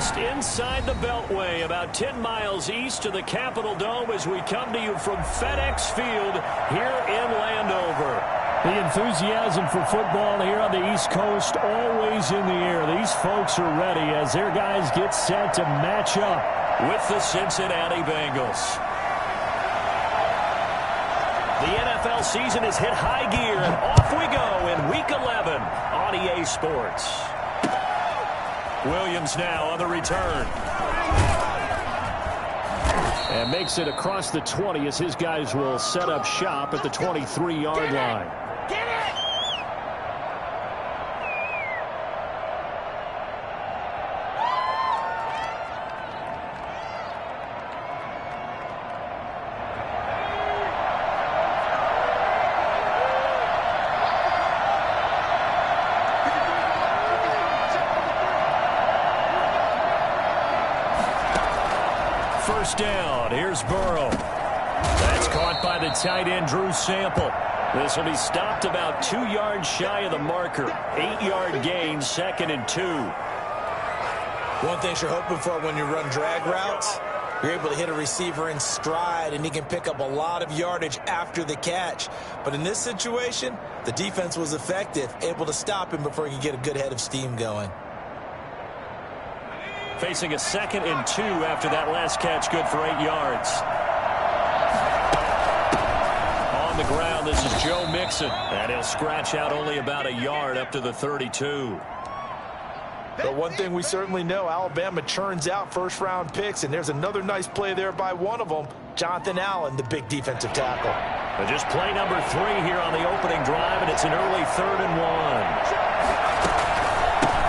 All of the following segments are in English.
Just inside the Beltway, about 10 miles east of the Capitol Dome as we come to you from FedEx Field here in Landover. The enthusiasm for football here on the East Coast always in the air. These folks are ready as their guys get set to match up with the Cincinnati Bengals. The NFL season has hit high gear, and off we go in Week 11 on EA Sports. Williams now on the return. And makes it across the 20 as his guys will set up shop at the 23-yard line. Get it! First down. Here's Burrow. That's caught by the tight end, Drew Sample. This will be stopped about 2 yards shy of the marker. 8-yard gain, 2nd and 2. One thing you're hoping for when you run drag routes, you're able to hit a receiver in stride, and he can pick up a lot of yardage after the catch. But in this situation, the defense was effective, able to stop him before he could get a good head of steam going. Facing a 2nd and 2 after that last catch, good for 8 yards. On the ground, this is Joe Mixon, and he'll scratch out only about a yard up to the 32. But one thing we certainly know, Alabama churns out first-round picks, and there's another nice play there by one of them, Jonathan Allen, the big defensive tackle. But just play number 3 here on the opening drive, and it's an early 3rd and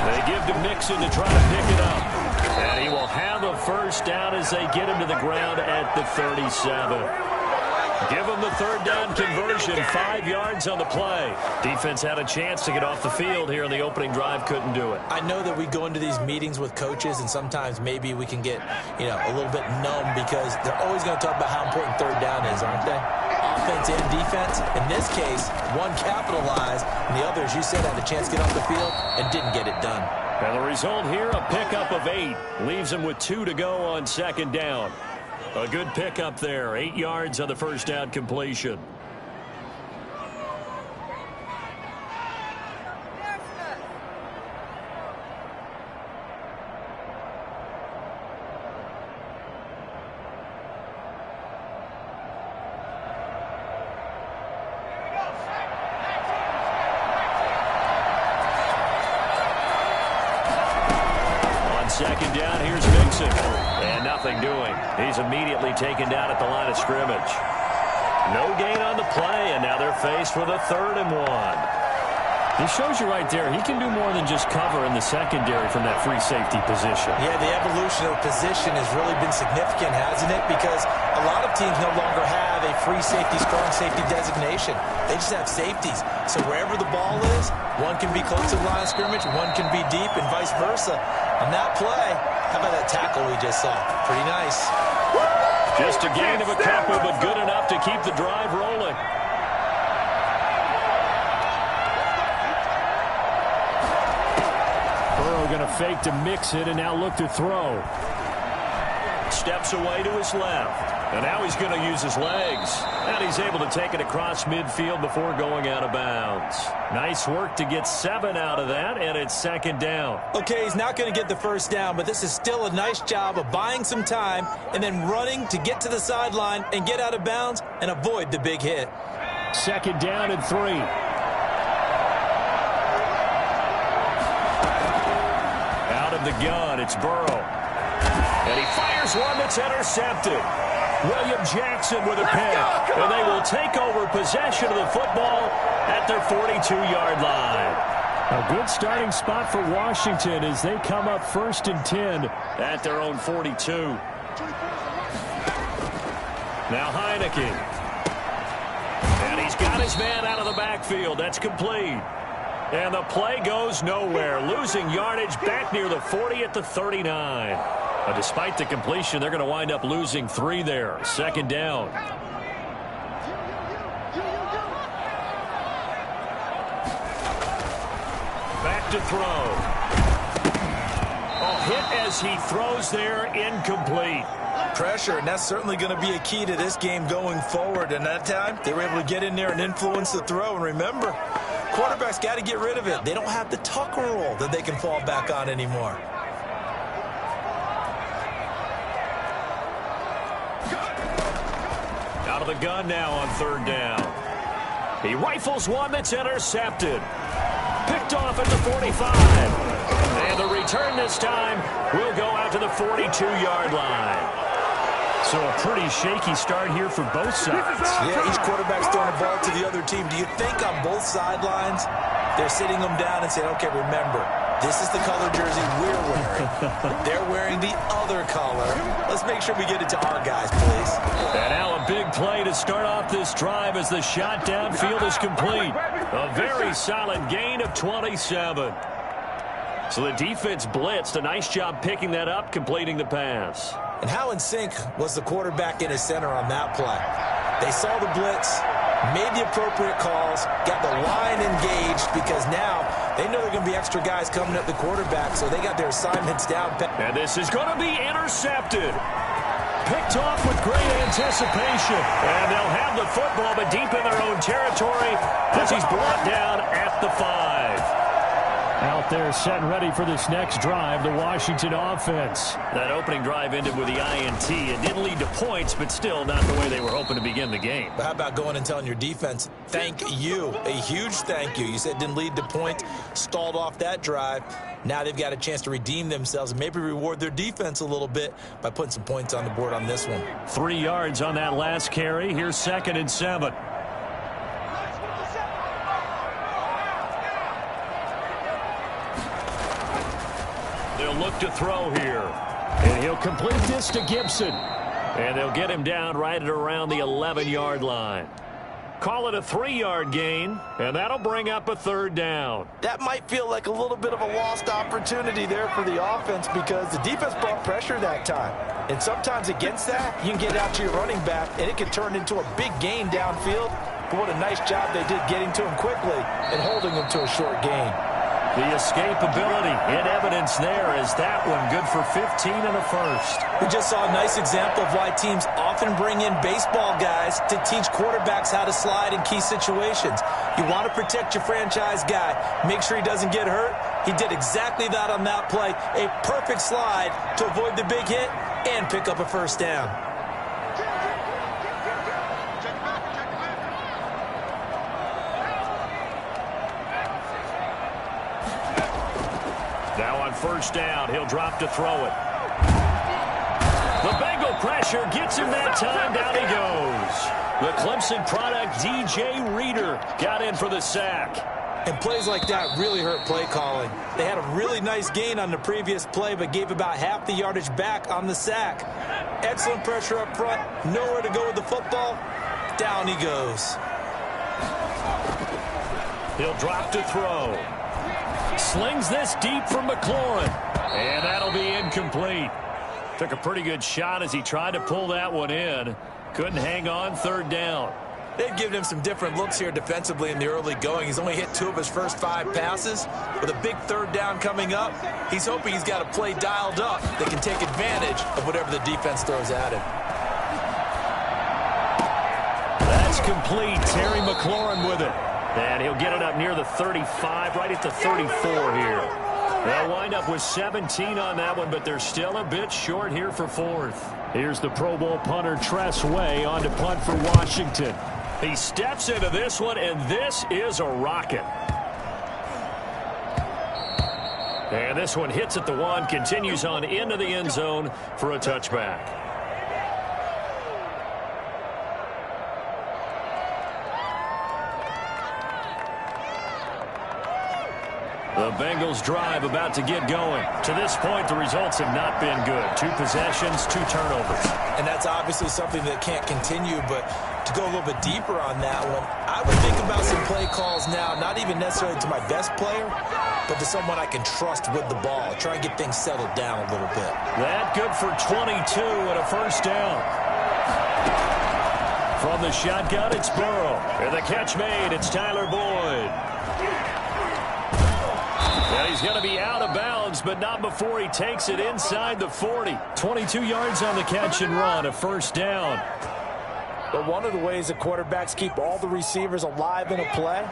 1. They give to Mixon to try to pick it up. And he will have a first down as they get him to the ground at the 37. Give him the 3rd down conversion, 5 yards on the play. Defense had a chance to get off the field here on the opening drive, couldn't do it. I know that we go into these meetings with coaches, and sometimes maybe we can get, a little bit numb because they're always going to talk about how important 3rd down is, aren't they? Offense and defense. In this case, one capitalized, and the other, as you said, had a chance to get off the field and didn't get it done. And the result here, a pickup of 8. Leaves him with 2 to go on 2nd down. A good pickup there. 8 yards on the first down completion. Second down, here's Mixon. And nothing doing. He's immediately taken down at the line of scrimmage. No gain on the play, and now they're faced with a 3rd and 1. He shows you right there, he can do more than just cover in the secondary from that free safety position. Yeah, the evolution of position has really been significant, hasn't it? Because a lot of teams no longer have a free safety, strong safety designation. They just have safeties. So wherever the ball is, one can be close to the line of scrimmage, one can be deep, and vice versa. On that play, how about that tackle we just saw? Pretty nice. Just a gain of a couple, but good enough to keep the drive rolling. Burrow going to fake to mix it and now look to throw. Steps away to his left. And now he's going to use his legs. And he's able to take it across midfield before going out of bounds. Nice work to get 7 out of that, and it's 2nd down. Okay, he's not going to get the first down, but this is still a nice job of buying some time and then running to get to the sideline and get out of bounds and avoid the big hit. 2nd down and 3. Out of the gun, it's Burrow. And he fires one that's intercepted. William Jackson with a pick. And they will take over possession of the football at their 42-yard line. A good starting spot for Washington as they come up 1st and 10 at their own 42. Now Heineke. And he's got his man out of the backfield. That's complete. And the play goes nowhere. Losing yardage back near the 40 at the 39. Despite the completion, they're going to wind up losing 3 there. 2nd down. Back to throw. Oh, hit as he throws there, incomplete. Pressure, and that's certainly going to be a key to this game going forward. And that time, they were able to get in there and influence the throw. And remember, quarterbacks got to get rid of it. They don't have the tucker roll that they can fall back on anymore. Out of the gun now on third down. He rifles one that's intercepted. Picked off at the 45. And the return this time will go out to the 42-yard line. So a pretty shaky start here for both sides. Yeah, each quarterback's throwing the ball to the other team. Do you think on both sidelines they're sitting them down and saying, okay, remember, this is the color jersey we're wearing. They're wearing the other color. Let's make sure we get it to our guys, please. And now a big play to start off this drive as the shot downfield is complete. A very solid gain of 27. So the defense blitzed. A nice job picking that up, completing the pass. And how in sync was the quarterback in his center on that play? They saw the blitz, made the appropriate calls, got the line engaged because now they know there are going to be extra guys coming at the quarterback, so they got their assignments down. And this is going to be intercepted. Picked off with great anticipation. And they'll have the football, but deep in their own territory as he's brought down at the 5. Out there set and ready for this next drive, the Washington offense. That opening drive ended with the INT. It didn't lead to points, but still not the way they were hoping to begin the game. But how about going and telling your defense, thank you, a huge thank you. You said it didn't lead to points, stalled off that drive. Now they've got a chance to redeem themselves and maybe reward their defense a little bit by putting some points on the board on this one. 3 yards on that last carry. Here's 2nd and 7. They'll look to throw here. And he'll complete this to Gibson. And they'll get him down right at around the 11-yard line. Call it a 3-yard gain, and that'll bring up a 3rd down. That might feel like a little bit of a lost opportunity there for the offense because the defense brought pressure that time. And sometimes against that, you can get out to your running back, and it can turn into a big gain downfield. But what a nice job they did getting to him quickly and holding him to a short gain. The escapability in evidence there is that one good for 15 and a first. We just saw a nice example of why teams often bring in baseball guys to teach quarterbacks how to slide in key situations. You want to protect your franchise guy. Make sure he doesn't get hurt. He did exactly that on that play. A perfect slide to avoid the big hit and pick up a first down. Now on first down, he'll drop to throw it. The Bengal pressure gets him that time. Down he goes. The Clemson product, DJ Reader, got in for the sack. And plays like that really hurt play calling. They had a really nice gain on the previous play, but gave about half the yardage back on the sack. Excellent pressure up front. Nowhere to go with the football. Down he goes. He'll drop to throw. Slings this deep from McLaurin. And that'll be incomplete. Took a pretty good shot as he tried to pull that one in. Couldn't hang on, 3rd down. They've given him some different looks here defensively in the early going. He's only hit 2 of his first 5 passes. With a big 3rd down coming up, he's hoping he's got a play dialed up that can take advantage of whatever the defense throws at him. That's complete. Terry McLaurin with it. And he'll get it up near the 35, right at the 34 here. They'll wind up with 17 on that one, but they're still a bit short here for 4th. Here's the Pro Bowl punter Tress Way on to punt for Washington. He steps into this one, and this is a rocket. And this one hits at the 1, continues on into the end zone for a touchback. The Bengals drive about to get going. To this point, the results have not been good. 2 possessions, 2 turnovers. And that's obviously something that can't continue, but to go a little bit deeper on that one, I would think about some play calls now, not even necessarily to my best player, but to someone I can trust with the ball. Try and get things settled down a little bit. That good for 22 and a first down. From the shotgun, it's Burrow. And the catch made, it's Tyler Boyd. And he's going to be out of bounds, but not before he takes it inside the 40. 22 yards on the catch and run, a first down. But one of the ways that quarterbacks keep all the receivers alive in a play,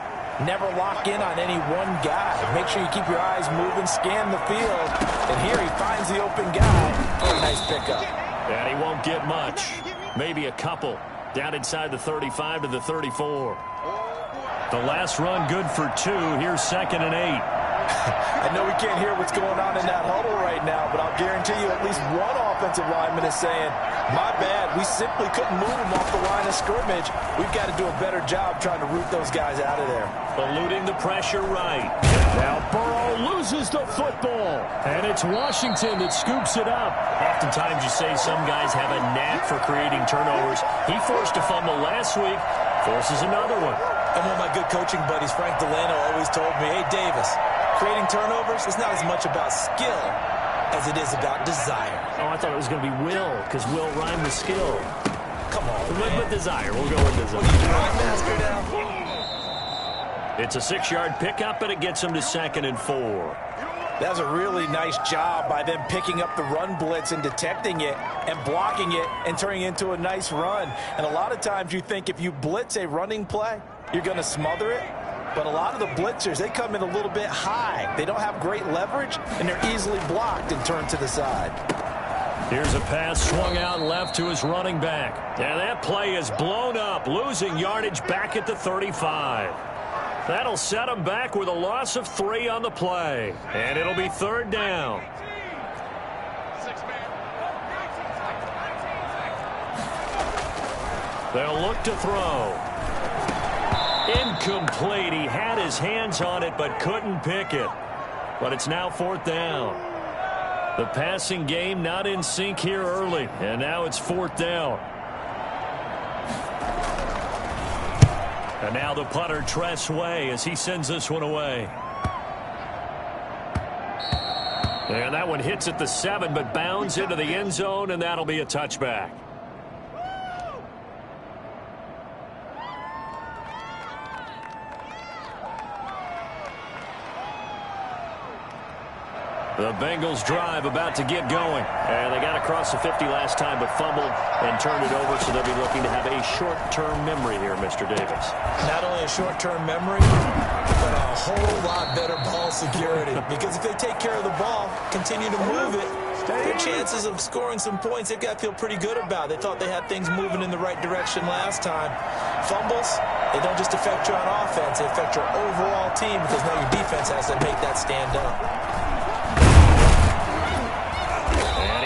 never lock in on any one guy. Make sure you keep your eyes moving, scan the field. And here he finds the open guy for a nice pickup. And he won't get much. Maybe a couple. Down inside the 35 to the 34. The last run good for 2. Here's 2nd and 8. I know we can't hear what's going on in that huddle right now, but I'll guarantee you at least one offensive lineman is saying, my bad, we simply couldn't move him off the line of scrimmage. We've got to do a better job trying to root those guys out of there. Eluding the pressure right. Now Burrow loses the football, and it's Washington that scoops it up. Oftentimes you say some guys have a knack for creating turnovers. He forced a fumble last week, forces another one. And one of my good coaching buddies, Frank Delano, always told me, hey, Davis, creating turnovers is not as much about skill as it is about desire. Oh, I thought it was going to be will, because will rhyme with skill. Come on, We'll with desire. We'll go with desire. Master now. It's a 6-yard pickup, and it gets him to 2nd and 4. That was a really nice job by them picking up the run blitz and detecting it and blocking it and turning it into a nice run. And a lot of times you think if you blitz a running play, you're going to smother it. But a lot of the blitzers, they come in a little bit high. They don't have great leverage, and they're easily blocked and turned to the side. Here's a pass swung out left to his running back. And that play is blown up, losing yardage back at the 35. That'll set him back with a loss of 3 on the play. And it'll be 3rd down. They'll look to throw. Incomplete. He had his hands on it but couldn't pick it. But it's now 4th down. The passing game not in sync here early. And now it's 4th down. And now the punter, Tress Way, as he sends this one away. And that one hits at the 7, but bounds into the end zone, and that'll be a touchback. The Bengals drive about to get going. And they got across the 50 last time, but fumbled and turned it over, so they'll be looking to have a short-term memory here, Mr. Davis. Not only a short-term memory, but a whole lot better ball security. Because if they take care of the ball, continue to move it, their chances of scoring some points, they've got to feel pretty good about. They thought they had things moving in the right direction last time. Fumbles, they don't just affect you on offense, they affect your overall team, because now your defense has to make that stand up.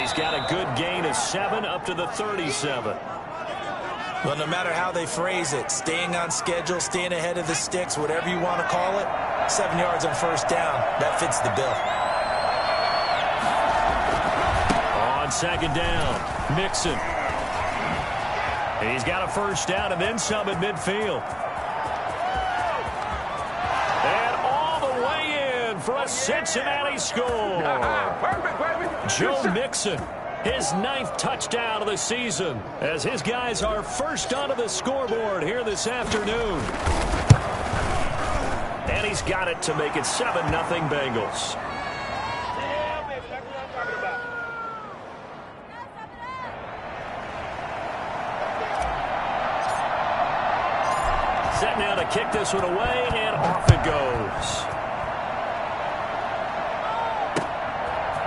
He's got a good gain of 7 up to the 37. Well, no matter how they phrase it, staying on schedule, staying ahead of the sticks, whatever you want to call it, 7 yards on 1st down, that fits the bill. On 2nd down, Mixon. He's got a 1st down and then some at midfield. And all the way in for a Cincinnati score. Joe Mixon, his 9th touchdown of the season, as his guys are first onto the scoreboard here this afternoon. And he's got it to make it 7-0 Bengals. Set now to kick this one away, and off it goes.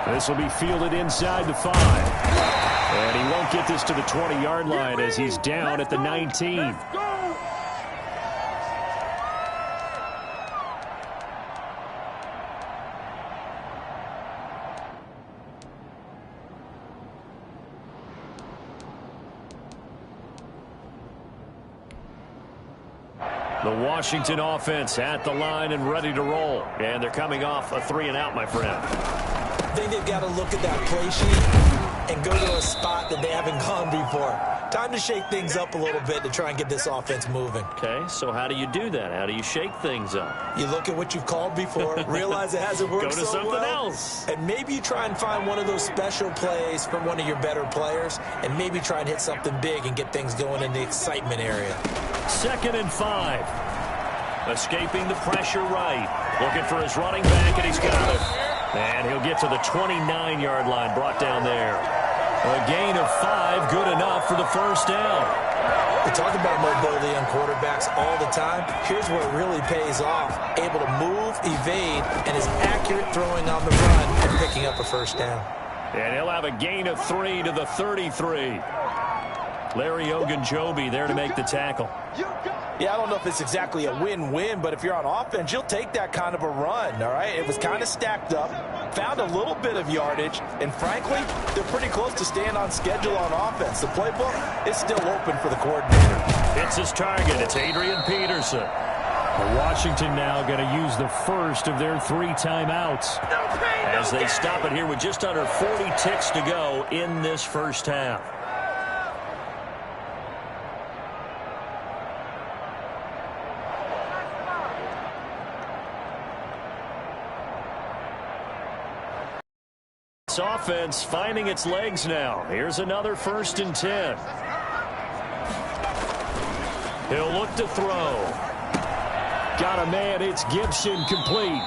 This will be fielded inside the 5. And he won't get this to the 20-yard line as he's down at the 19. The Washington offense at the line and ready to roll. And they're coming off a 3-and-out, my friend. I think they've got to look at that play sheet and go to a spot that they haven't gone before. Time to shake things up a little bit to try and get this offense moving. Okay, so how do you do that? How do you shake things up? You look at what you've called before, realize it hasn't worked Go to so something well, else. and maybe you try and find one of those special plays from one of your better players, and maybe try and hit something big and get things going in the excitement area. 2nd and 5. Escaping the pressure right. Looking for his running back, and he's got it. And he'll get to the 29-yard line, brought down there. A gain of 5, good enough for the first down. We talk about mobility on quarterbacks all the time. Here's where it really pays off. Able to move, evade, and is accurate throwing on the run and picking up a first down. And he'll have a gain of 3 to the 33. Larry Ogunjobi there to make the tackle. Yeah, I don't know if it's exactly a win-win, but if you're on offense, you'll take that kind of a run, all right? It was kind of stacked up, found a little bit of yardage, and frankly, they're pretty close to staying on schedule on offense. The playbook is still open for the coordinator. It's his target. It's Adrian Peterson. Washington now going to use the first of their 3 timeouts. As they stop it here with just under 40 ticks to go in this first half. This offense finding its legs now. Here's another 1st and 10. He'll look to throw. Got a man, it's Gibson, complete.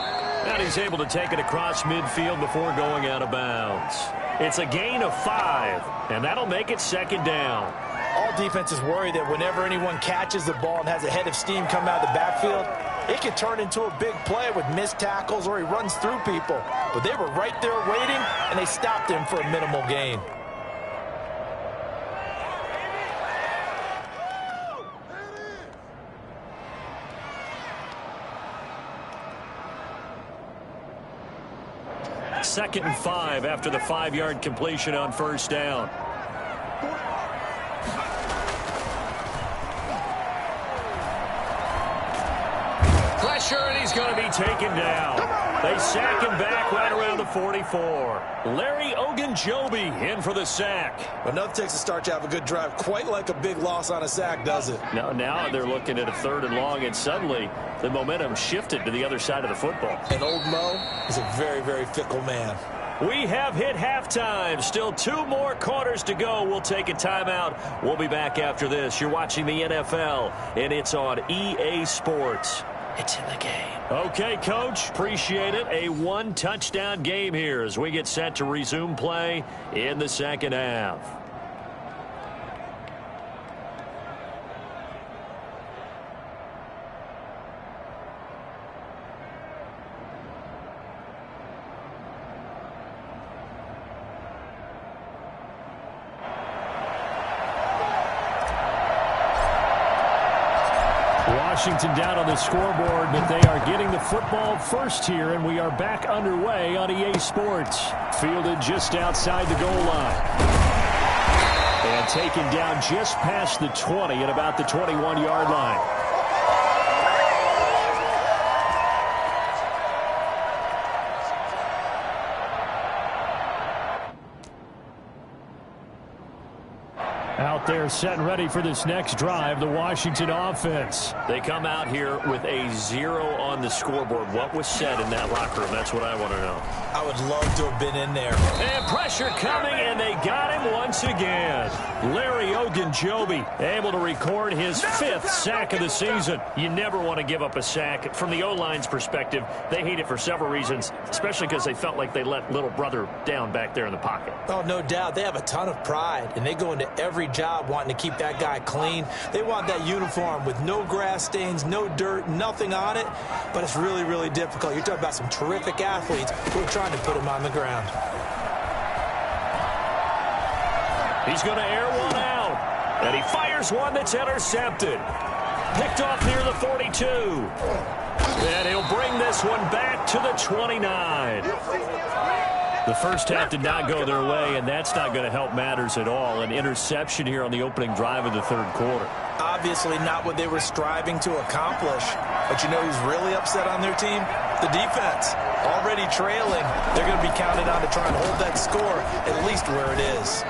And he's able to take it across midfield before going out of bounds. It's a gain of 5, and that'll make it 2nd down. All defenses worry that whenever anyone catches the ball and has a head of steam come out of the backfield, it can turn into a big play with missed tackles or he runs through people. But they were right there waiting, and they stopped him for a minimal gain. Second and 5 after the 5-yard completion on 1st down. Pressure, and he's going to be taken down. They sack him back right around the 44. Larry Ogunjobi in for the sack. But nothing takes a start to have a good drive, quite like a big loss on a sack, does it? Now they're looking at a 3rd and long, and suddenly the momentum shifted to the other side of the football. And old Mo is a very, very fickle man. We have hit halftime. Still 2 more quarters to go. We'll take a timeout. We'll be back after this. You're watching the NFL, and it's on EA Sports. It's in the game. Okay, Coach, appreciate it. A 1-touchdown game here as we get set to resume play in the second half. Washington down on the scoreboard, but they are getting the football first here, and we are back underway on EA Sports. Fielded just outside the goal line. And taken down just past the 20 at about the 21-yard line. Out there set and ready for this next drive, the Washington offense. They come out here with a 0 on the scoreboard. What was said in that locker room? That's what I want to know. I would love to have been in there. And pressure coming, and they got him once again. Larry Ogunjobi able to record his 5th sack of the season. You never want to give up a sack. From the O-line's perspective, they hate it for several reasons, especially because they felt like they let little brother down back there in the pocket. Oh, no doubt. They have a ton of pride, and they go into every job wanting to keep that guy clean. They want that uniform with no grass stains, no dirt, nothing on it. But it's really, really difficult. You're talking about some terrific athletes who are trying to put him on the ground. He's going to air one out. And he fires one that's intercepted. Picked off near the 42. And he'll bring this one back to the 29. The first half did not go their way, and that's not going to help matters at all. An interception here on the opening drive of the 3rd quarter. Obviously not what they were striving to accomplish. But you know who's really upset on their team? The defense. Already trailing. They're going to be counted on to try and hold that score at least where it is.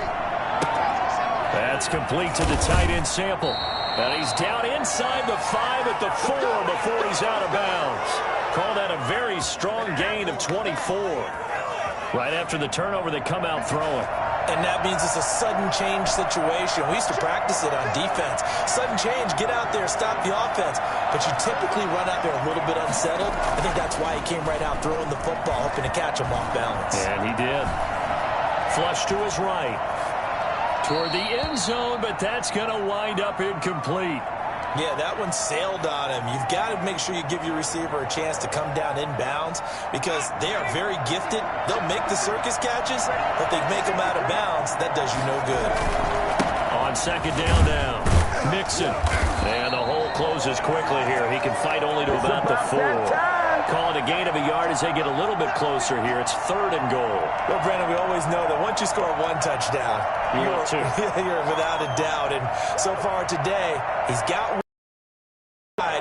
That's complete to the tight end Sample. And he's down inside the 5 at the 4 before he's out of bounds. Call that a very strong gain of 24. Right after the turnover, they come out throwing. And that means it's a sudden change situation. We used to practice it on defense. Sudden change, get out there, stop the offense. But you typically run out there a little bit unsettled. I think that's why he came right out throwing the football, hoping to catch him off balance. And he did. Flush to his right. Toward the end zone, but that's going to wind up incomplete. Yeah, that one sailed on him. You've got to make sure you give your receiver a chance to come down inbounds because they are very gifted. They'll make the circus catches, but they make them out of bounds. That does you no good. On second down now, Mixon. And the hole closes quickly here. He can fight only to about the 4. Call it a gain of a yard as they get a little bit closer here. It's 3rd and goal. Well, Brandon, we always know that once you score 1 touchdown, you're without a doubt. And so far today, he's got one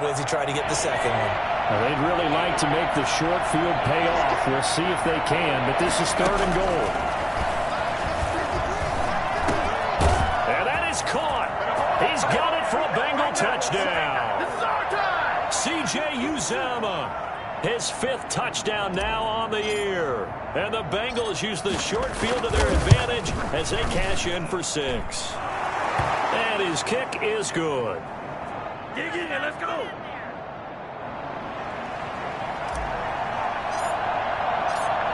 as he tried to get the second one. Well, they'd really like to make the short field pay off. We'll see if they can, but this is 3rd and goal. And that is caught. He's got it for a Bengal touchdown. C.J. Uzomah. His 5th touchdown now on the year. And the Bengals use the short field to their advantage as they cash in for 6. And his kick is good. Let's go.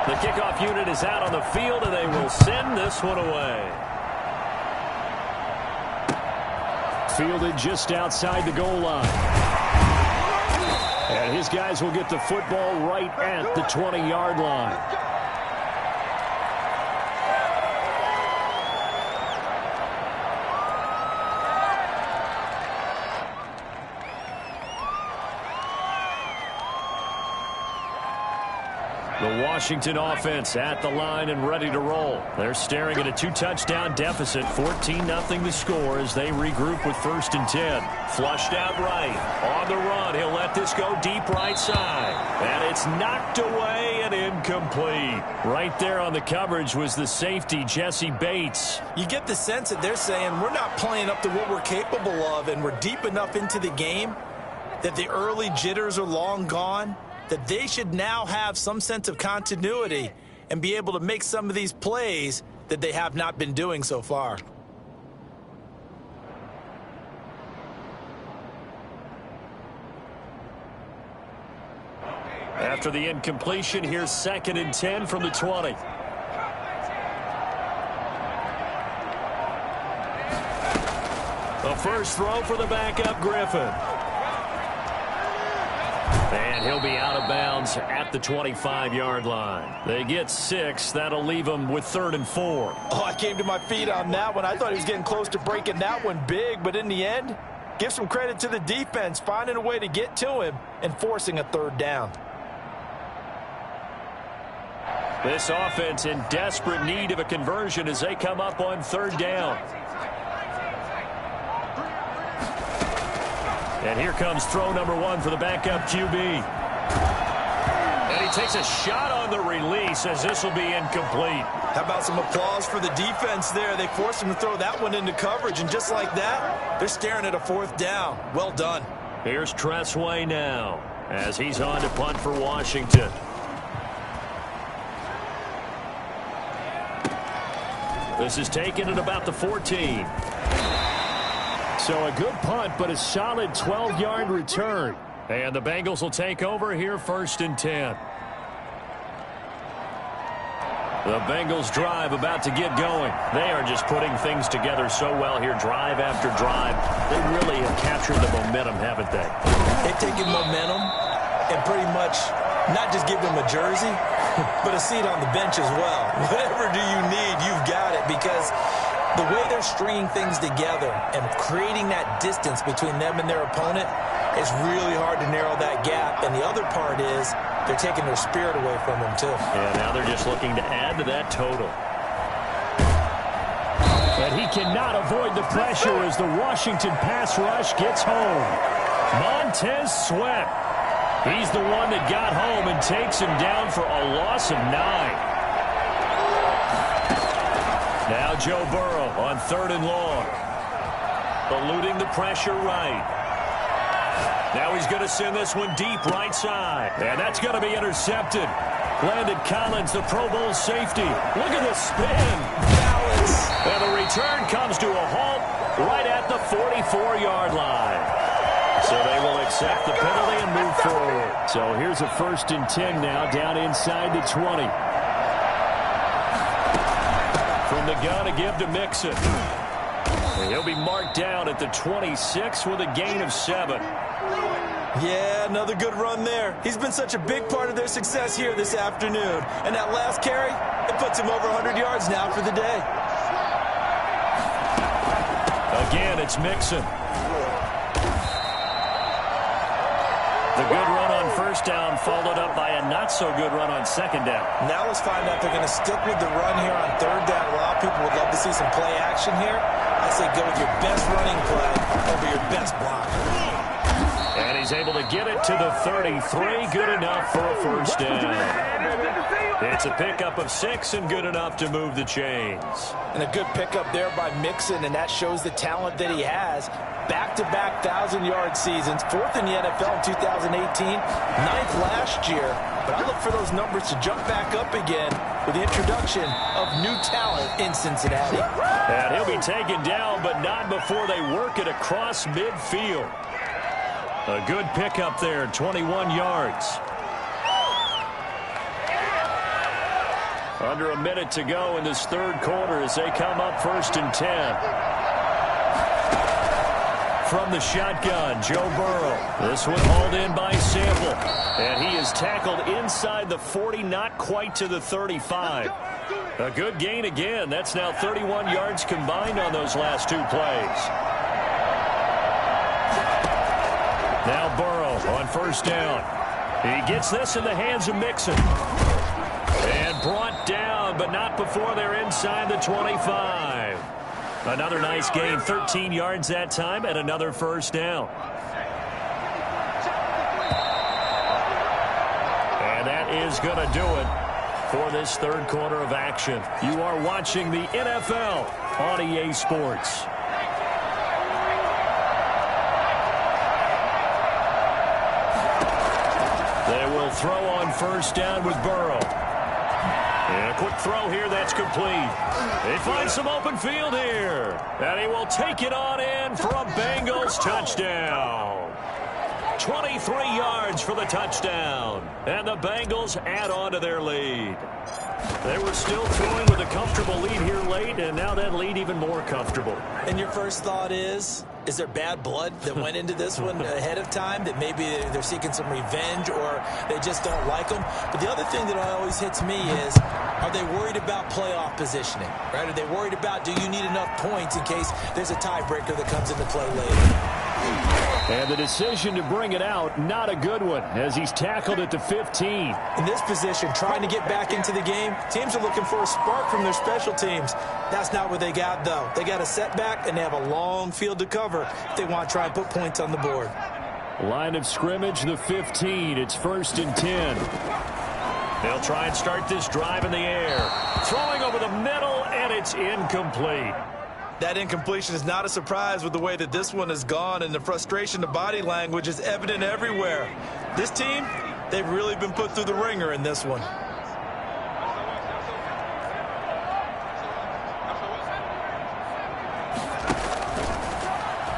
The kickoff unit is out on the field, and they will send this one away. Fielded just outside the goal line. And his guys will get the football right at the 20-yard line. The Washington offense at the line and ready to roll. They're staring at a 2-touchdown deficit, 14-0 the score as they regroup with 1st and 10. Flushed out right. On the run, he'll let this go deep right side. And it's knocked away and incomplete. Right there on the coverage was the safety, Jesse Bates. You get the sense that they're saying we're not playing up to what we're capable of, and we're deep enough into the game that the early jitters are long gone, that they should now have some sense of continuity and be able to make some of these plays that they have not been doing so far. After the incompletion, here's 2nd and 10 from the 20. The first throw for the backup, Griffin. And he'll be out of bounds at the 25-yard line. They get 6. That'll leave them with 3rd and 4. Oh, I came to my feet on that one. I thought he was getting close to breaking that one big, but in the end, give some credit to the defense, finding a way to get to him and forcing a 3rd down. This offense in desperate need of a conversion as they come up on 3rd down. And here comes throw number 1 for the backup QB. And he takes a shot on the release as this will be incomplete. How about some applause for the defense there? They forced him to throw that one into coverage, and just like that, they're staring at a 4th down. Well done. Here's Tressway now as he's on to punt for Washington. This is taken at about the 14. So a good punt, but a solid 12-yard return. And the Bengals will take over here 1st and 10. The Bengals drive about to get going. They are just putting things together so well here, drive after drive. They really have captured the momentum, haven't they? They've taken momentum and pretty much not just give them a jersey, but a seat on the bench as well. Whatever do you need, you've got it, because the way they're stringing things together and creating that distance between them and their opponent, it's really hard to narrow that gap. And the other part is they're taking their spirit away from them, too. And now they're just looking to add to that total. But he cannot avoid the pressure as the Washington pass rush gets home. Montez Sweat. He's the one that got home and takes him down for a loss of 9. Now Joe Burrow on 3rd and long. Eluding the pressure right. Now he's going to send this one deep right side. And that's going to be intercepted. Landon Collins, the Pro Bowl safety. Look at the spin. Balance. And the return comes to a halt right at the 44-yard line. So they will accept the penalty and move forward. So here's a 1st and 10 now, down inside the 20. From the gun to give to Mixon. And he'll be marked down at the 26 with a gain of 7. Yeah, another good run there. He's been such a big part of their success here this afternoon. And that last carry, it puts him over 100 yards now for the day. Again, it's Mixon. The good run on 1st down followed up by a not-so-good run on 2nd down. Now let's find out if they're going to stick with the run here on 3rd down. A lot of people would love to see some play action here. I say go with your best running play over your best blocker. And he's able to get it to the 33. Good enough for a 1st down. It's a pickup of 6 and good enough to move the chains. And a good pickup there by Mixon, and that shows the talent that he has. Back-to-back 1,000-yard seasons, 4th in the NFL in 2018, 9th last year. But I look for those numbers to jump back up again with the introduction of new talent in Cincinnati. And he'll be taken down, but not before they work it across midfield. A good pickup there, 21 yards. Under a minute to go in this 3rd quarter as they come up 1st and 10. From the shotgun, Joe Burrow. This one hauled in by Sample. And he is tackled inside the 40, not quite to the 35. A good gain again. That's now 31 yards combined on those last 2 plays. Now Burrow on 1st down. He gets this in the hands of Mixon. And brought down, but not before they're inside the 25. Another nice gain, 13 yards that time, and another 1st down. And that is going to do it for this 3rd quarter of action. You are watching the NFL on EA Sports. They will throw on 1st down with Burrow. And a quick throw here, that's complete. They find some open field here. And he will take it on in for a Bengals touchdown. 23 yards for the touchdown. And the Bengals add on to their lead. They were still throwing with a comfortable lead here late, and now that lead even more comfortable. And your first thought is there bad blood that went into this one ahead of time, that maybe they're seeking some revenge or they just don't like them? But the other thing that always hits me is, are they worried about playoff positioning? Right? Are they worried about, do you need enough points in case there's a tiebreaker that comes into play later? And the decision to bring it out, not a good one, as he's tackled at the 15. In this position, trying to get back into the game, teams are looking for a spark from their special teams. That's not what they got, though. They got a setback, and they have a long field to cover if they want to try and put points on the board. Line of scrimmage, the 15. It's 1st and 10. They'll try and start this drive in the air. Throwing over the middle, and it's incomplete. That incompletion is not a surprise with the way that this one has gone, and the frustration, the body language is evident everywhere. This team, they've really been put through the ringer in this one.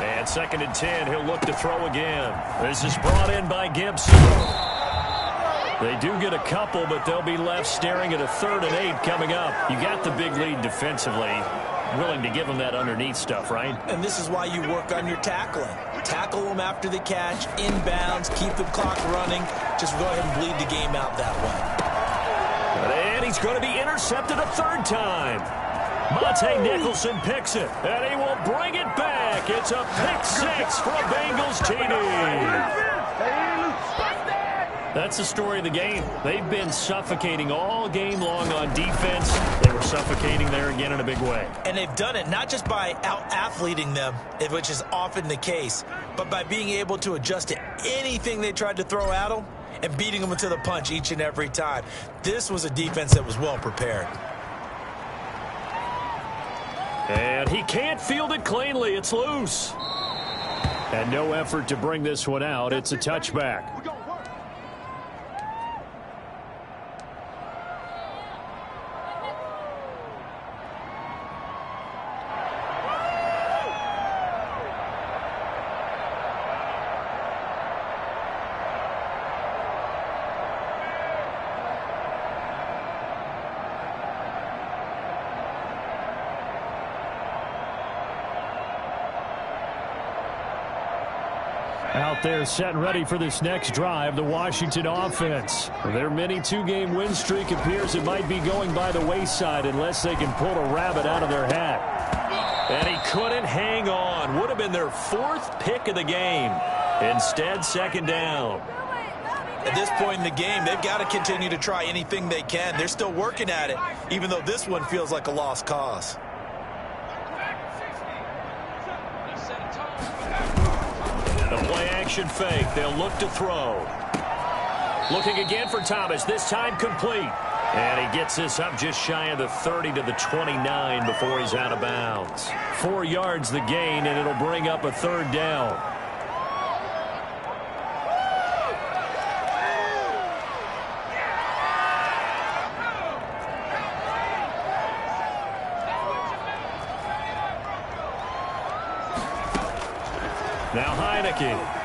And 2nd and 10, he'll look to throw again. This is brought in by Gibson. They do get a couple, but they'll be left staring at a 3rd and 8 coming up. You got the big lead defensively. Willing to give them that underneath stuff, right? And this is why you work on your tackling. Tackle them after the catch, inbounds, keep the clock running. Just go ahead and bleed the game out that way. And he's going to be intercepted a 3rd time. Monte Nicholson picks it, and he will bring it back. It's a pick 6 for a Bengals TD. That's the story of the game. They've been suffocating all game long on defense. They were suffocating there again in a big way. And they've done it not just by out-athleting them, which is often the case, but by being able to adjust to anything they tried to throw at them and beating them to the punch each and every time. This was a defense that was well prepared. And he can't field it cleanly. It's loose. And no effort to bring this one out. It's a touchback. Out there set and ready for this next drive, the Washington offense. Their mini two-game win streak appears it might be going by the wayside unless they can pull a rabbit out of their hat. And he couldn't hang on. Would have been their 4th pick of the game. Instead, 2nd down. At this point in the game, they've got to continue to try anything they can. They're still working at it, even though this one feels like a lost cause. The play-action fake. They'll look to throw. Looking again for Thomas. This time complete. And he gets this up just shy of the 30 to the 29 before he's out of bounds. 4 yards the gain, and it'll bring up a 3rd down. Now Heineke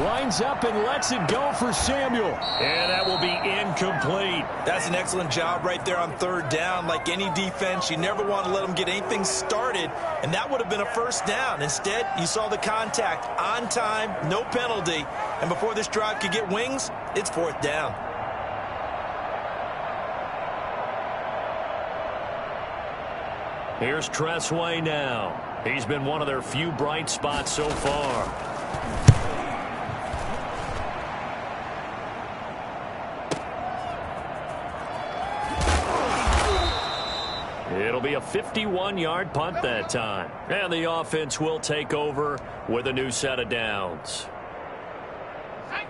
lines up and lets it go for Samuel. And that will be incomplete. That's an excellent job right there on 3rd down. Like any defense, you never want to let them get anything started, and that would have been a 1st down. Instead, you saw the contact on time, no penalty, and before this drive could get wings, it's 4th down. Here's Tressway now. He's been one of their few bright spots so far. It'll be a 51-yard punt that time. And the offense will take over with a new set of downs.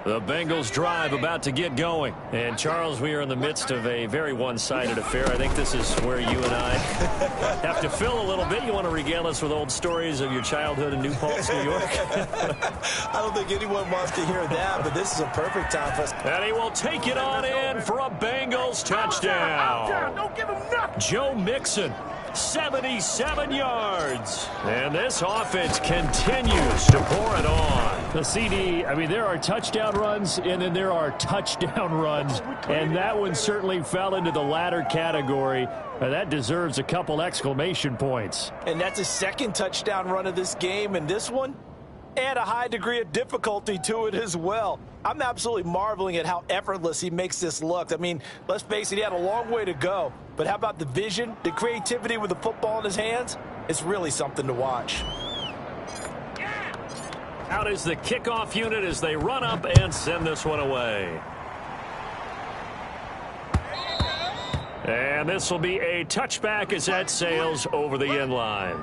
The Bengals drive about to get going. And, Charles, we are in the midst of a very one-sided affair. I think this is where you and I have to fill a little bit. You want to regale us with old stories of your childhood in New Paltz, New York? I don't think anyone wants to hear that, but this is a perfect time for us. And he will take it on in for a Bengals touchdown. Don't give him nothing. Joe Mixon, 77 yards. And this offense continues to pour it on. The CD, I mean, there are touchdown runs, and then there are touchdown runs, and that one certainly fell into the latter category. That deserves a couple exclamation points. And that's his 2nd touchdown run of this game, and this one, and a high degree of difficulty to it as well. I'm absolutely marveling at how effortless he makes this look. I mean, let's face it, he had a long way to go. But how about the vision, the creativity with the football in his hands? It's really something to watch. Out is the kickoff unit as they run up and send this one away. And this will be a touchback as that sails over the end line.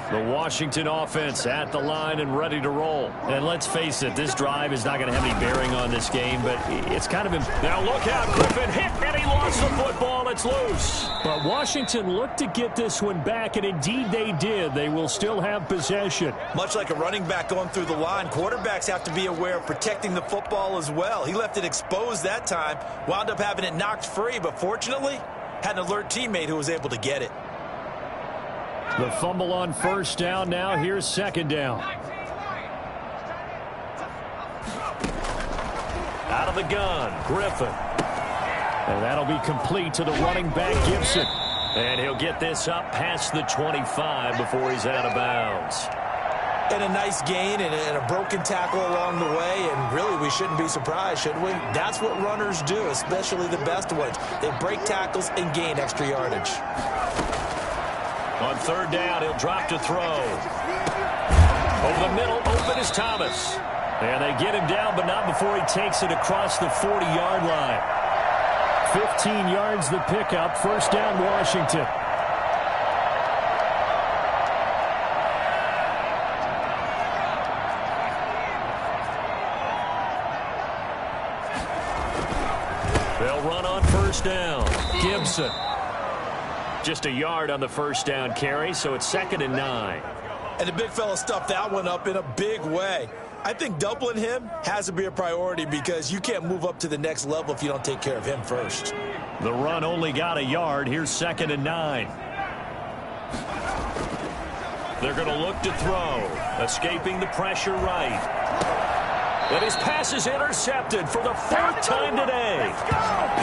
The Washington offense at the line and ready to roll. And let's face it, this drive is not going to have any bearing on this game, but it's kind of... Now look out, Griffin hit, and he lost the football. It's loose. But Washington looked to get this one back, and indeed they did. They will still have possession. Much like a running back going through the line, quarterbacks have to be aware of protecting the football as well. He left it exposed that time, wound up having it knocked free, but fortunately, had an alert teammate who was able to get it. The fumble on 1st down. Now here's 2nd down. Out of the gun, Griffin. And that'll be complete to the running back, Gibson. And he'll get this up past the 25 before he's out of bounds. And a nice gain and a broken tackle along the way, and really we shouldn't be surprised, should we? That's what runners do, especially the best ones. They break tackles and gain extra yardage. On 3rd down, he'll drop to throw. Over the middle, open is Thomas. And they get him down, but not before he takes it across the 40-yard line. 15 yards the pickup. 1st down, Washington. They'll run on 1st down. Gibson. Just a yard on the 1st down carry, so it's 2nd and 9. And the big fella stuffed that one up in a big way. I think doubling him has to be a priority because you can't move up to the next level if you don't take care of him first. The run only got a yard. Here's 2nd and 9. They're going to look to throw. Escaping the pressure right. And his pass is intercepted for the 4th time today.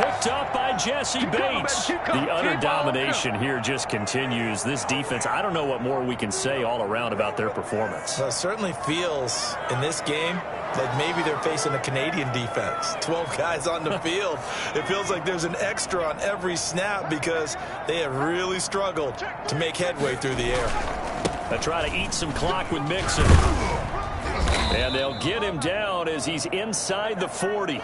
Picked Picked up by Jesse Bates. The utter domination here just continues. This defense, I don't know what more we can say all around about their performance. Well, it certainly feels in this game like maybe they're facing a Canadian defense. 12 guys on the field. It feels like there's an extra on every snap because they have really struggled to make headway through the air. They try to eat some clock with Mixon. And they'll get him down as he's inside the 40.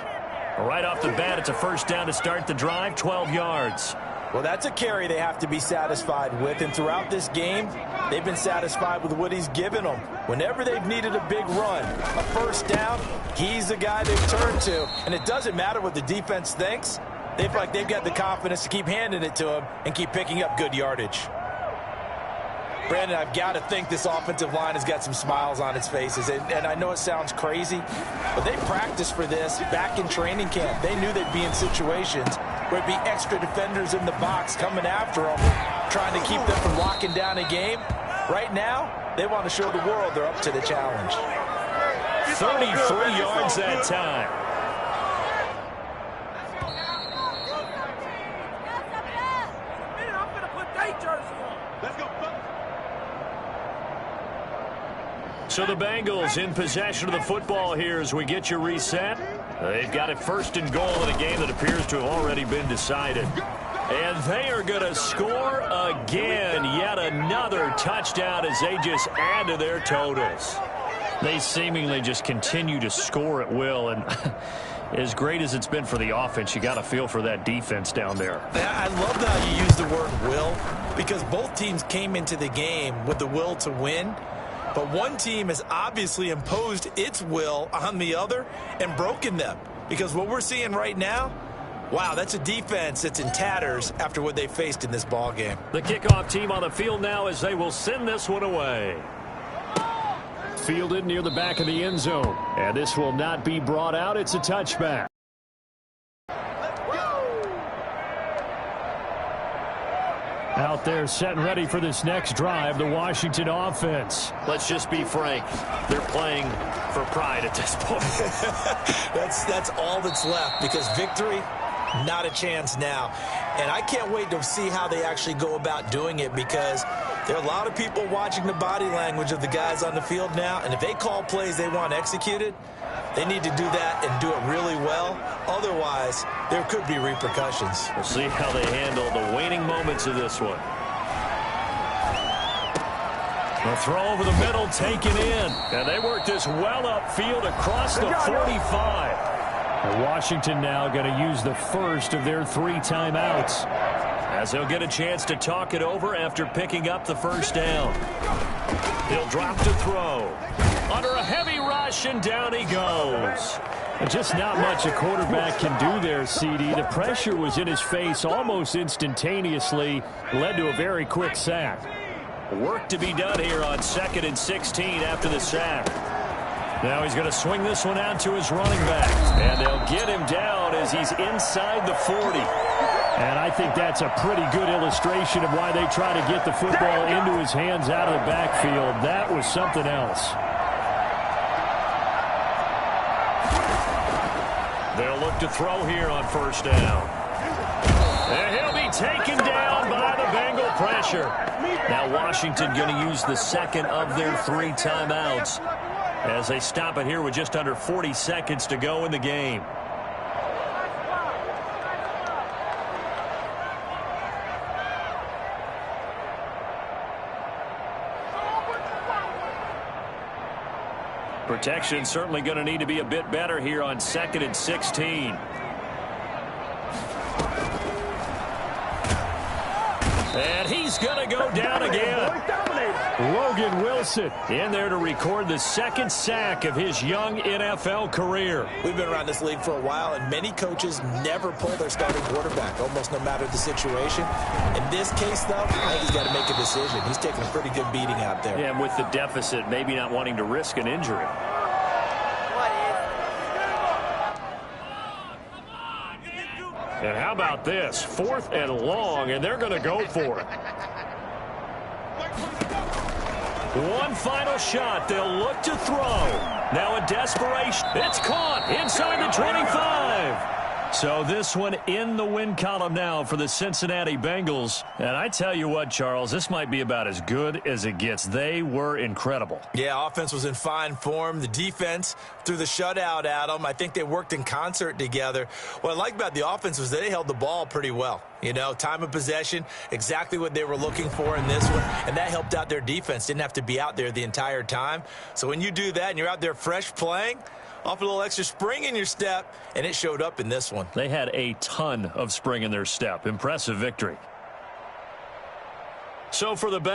Right off the bat, it's a first down to start the drive, 12 yards. Well, that's a carry they have to be satisfied with, and throughout this game, they've been satisfied with what he's given them. Whenever they've needed a big run, a first down, he's the guy they've turned to. And it doesn't matter what the defense thinks. They feel like they've got the confidence to keep handing it to him and keep picking up good yardage. Brandon, I've got to think this offensive line has got some smiles on its faces. And I know it sounds crazy, but they practiced for this back in training camp. They knew they'd be in situations where it'd be extra defenders in the box coming after them, trying to keep them from locking down a game. Right now, they want to show the world they're up to the challenge. 33 yards that time. So the Bengals in possession of the football here as we get you reset. They've got it first and goal in a game that appears to have already been decided. And they are going to score again. Yet another touchdown as they just add to their totals. They seemingly just continue to score at will. And as great as it's been for the offense, you got to feel for that defense down there. I love how you use the word will, because both teams came into the game with the will to win. But one team has obviously imposed its will on the other and broken them. Because what we're seeing right now, wow, that's a defense that's in tatters after what they faced in this ball game. The kickoff team on the field now as they will send this one away. Fielded near the back of the end zone. And this will not be brought out. It's a touchback. Out there set and ready for this next drive, the Washington offense. Let's just be frank. They're playing for pride at this point. That's all that's left, because victory, not a chance now. And I can't wait to see how they actually go about doing it, because there are a lot of people watching the body language of the guys on the field now. And if they call plays they want executed, they need to do that and do it really well. Otherwise, there could be repercussions. We'll see how they handle the waning moments of this one. The throw over the middle taken in. And they work this well upfield across the 45. And Washington now going to use the first of their 3 timeouts, as they'll get a chance to talk it over after picking up the first down. He'll drop to throw. Under a heavy rush, and down he goes. Just not much a quarterback can do there, CD. The pressure was in his face almost instantaneously, led to a very quick sack. Work to be done here on 2nd and 16 after the sack. Now he's going to swing this one out to his running back. And they'll get him down as he's inside the 40. And I think that's a pretty good illustration of why they try to get the football into his hands out of the backfield. That was something else. They'll look to throw here on first down. And he'll be taken down by the Bengal pressure. Now Washington going to use the second of their 3 timeouts as they stop it here with just under 40 seconds to go in the game. Protection certainly going to need to be a bit better here on 2nd and 16. And he's going to go down again. Logan Wilson in there to record the 2nd sack of his young NFL career. We've been around this league for a while, and many coaches never pull their starting quarterback, almost no matter the situation. In this case, though, I think he's got to make a decision. He's taking a pretty good beating out there. Yeah, and with the deficit, maybe not wanting to risk an injury. And how about this? 4th and long, and they're going to go for it. One final shot. They'll look to throw. Now in desperation. It's caught inside the 25. So this one in the win column now for the Cincinnati Bengals. And I tell you what, Charles, this might be about as good as it gets. They were incredible. Yeah, offense was in fine form. The defense threw the shutout at them. I think they worked in concert together. What I like about the offense was they held the ball pretty well. You know, time of possession, exactly what they were looking for in this one. And that helped out their defense. Didn't have to be out there the entire time. So when you do that and you're out there fresh playing, off a little extra spring in your step, and it showed up in this one. They had a ton of spring in their step. Impressive victory. So for the Bengals,